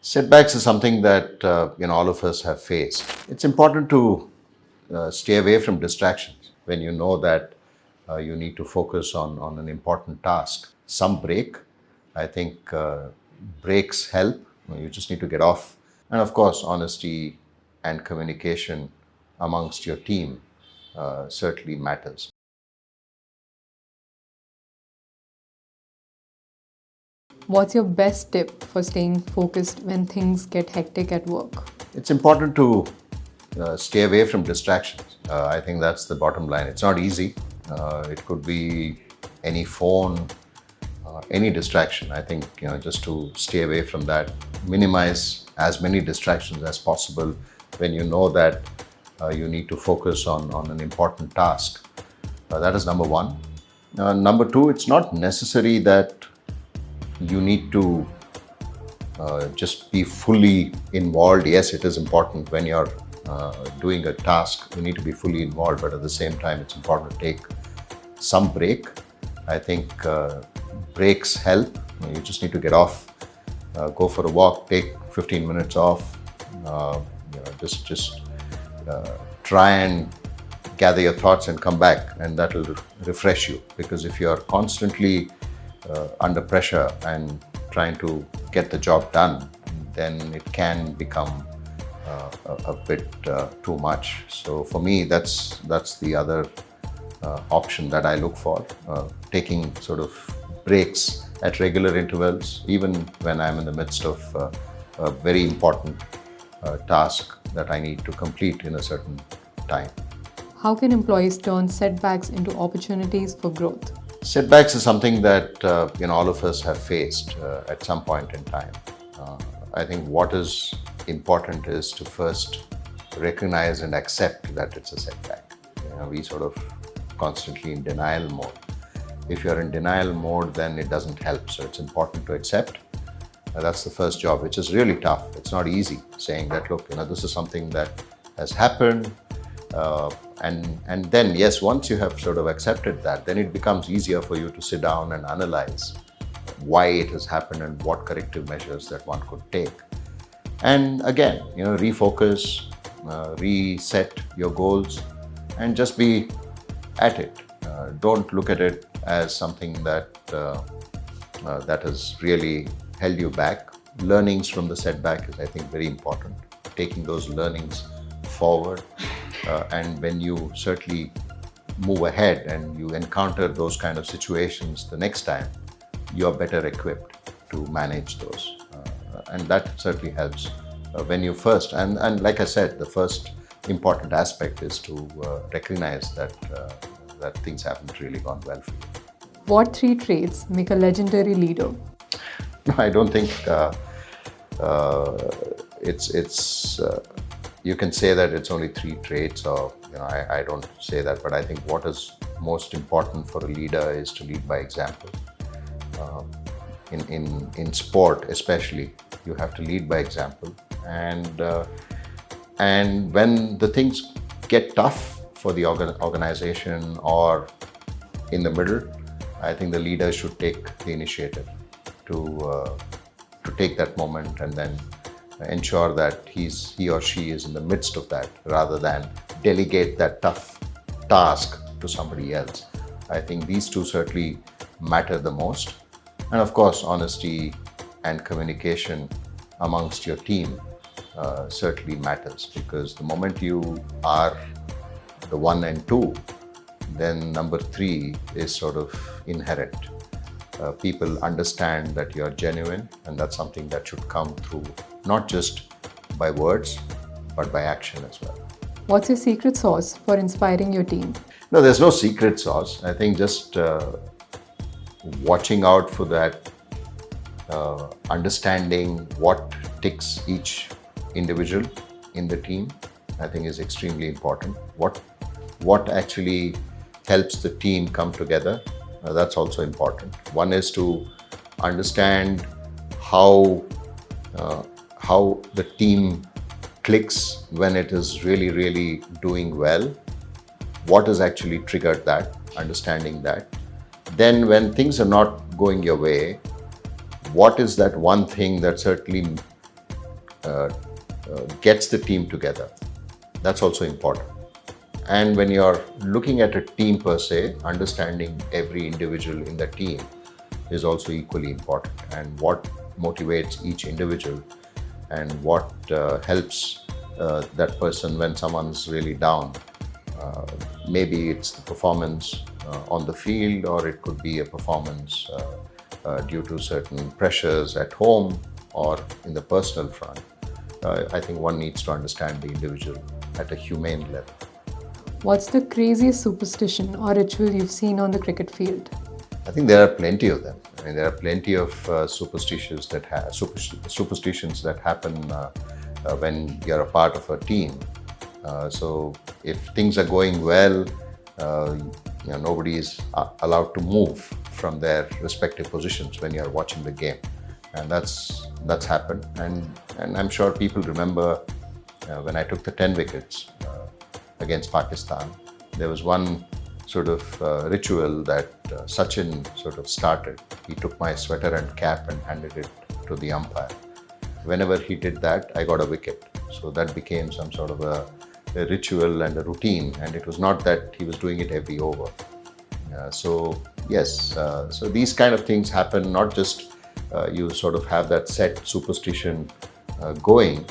Setbacks is something that all of us have faced. It's important to stay away from distractions when you know that you need to focus on an important task. Some break. I think breaks help. You just need to get off. And of course, honesty and communication amongst your team certainly matters. What's your best tip for staying focused when things get hectic at work? It's important to stay away from distractions. I think that's the bottom line. It's not easy. It could be any phone, any distraction. I think just to stay away from that, minimize as many distractions as possible when you know that you need to focus on an important task. That is number one. Number two, it's not necessary that you need to just be fully involved. Yes, it is important when you're doing a task, you need to be fully involved, but at the same time, it's important to take some break. I think breaks help. You just need to get off, go for a walk, take 15 minutes off, just try and gather your thoughts and come back, and that will refresh you. Because if you're constantly under pressure and trying to get the job done, then it can become a bit too much. So for me, that's the other option that I look for, taking sort of breaks at regular intervals, even when I'm in the midst of a very important task that I need to complete in a certain time. How can employees turn setbacks into opportunities for growth? Setbacks is something that all of us have faced at some point in time. I think what is important is to first recognize and accept that it's a setback. We sort of constantly in denial mode. If you're in denial mode, then it doesn't help. So it's important to accept. That's the first job, which is really tough. It's not easy saying that, look, this is something that has happened. And then, yes, once you have sort of accepted that, then it becomes easier for you to sit down and analyze why it has happened and what corrective measures that one could take. And again, refocus, reset your goals, and just be at it. Don't look at it as something that has really held you back. Learnings from the setback is, I think, very important. Taking those learnings forward. And when you certainly move ahead and you encounter those kind of situations the next time, you're better equipped to manage those. And that certainly helps when you first, and like I said, the first important aspect is to recognize that things haven't really gone well for you. What 3 traits make a legendary leader? I don't think it's you can say that it's only 3 traits, or I don't say that, but I think what is most important for a leader is to lead by example. In sport especially, you have to lead by example, and when the things get tough for the organization or in the middle, I think the leader should take the initiative to take that moment and then ensure that he or she is in the midst of that, rather than delegate that tough task to somebody else. I think these two certainly matter the most. And of course, honesty and communication amongst your team certainly matters, because the moment you are the 1 and 2, then number 3 is sort of inherent. People understand that you're genuine, and that's something that should come through not just by words, but by action as well. What's your secret sauce for inspiring your team? No, there's no secret sauce. I think just watching out for that, understanding what ticks each individual in the team, I think is extremely important. What actually helps the team come together, that's also important. One is to understand how the team clicks when it is really, really doing well. What has actually triggered that, understanding that. Then when things are not going your way, what is that one thing that certainly gets the team together. That's also important. And when you're looking at a team per se, understanding every individual in the team is also equally important. And what motivates each individual and what helps that person when someone's really down. Maybe it's the performance on the field, or it could be a performance due to certain pressures at home or in the personal front. I think one needs to understand the individual at a humane level. What's the craziest superstition or ritual you've seen on the cricket field? I think there are plenty of them. I mean, there are plenty of superstitions that happen when you're a part of a team. So if things are going well, nobody is allowed to move from their respective positions when you're watching the game, and that's happened. And I'm sure people remember when I took the 10 wickets against Pakistan. There was one sort of ritual that Sachin sort of started. He took my sweater and cap and handed it to the umpire. Whenever he did that, I got a wicket. So that became some sort of a ritual and a routine, and it was not that he was doing it every over. So these kind of things happen. Not just you sort of have that set superstition going,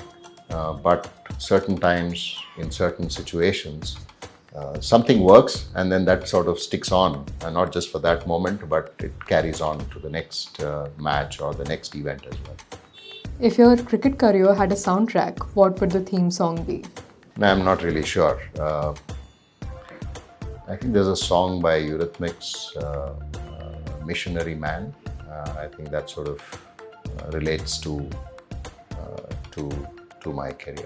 but certain times in certain situations something works, and then that sort of sticks on, and not just for that moment, but it carries on to the next match or the next event as well. If your cricket career had a soundtrack, what would the theme song be? I'm not really sure. I think there's a song by Eurythmics, Missionary Man. I think that sort of relates to my career.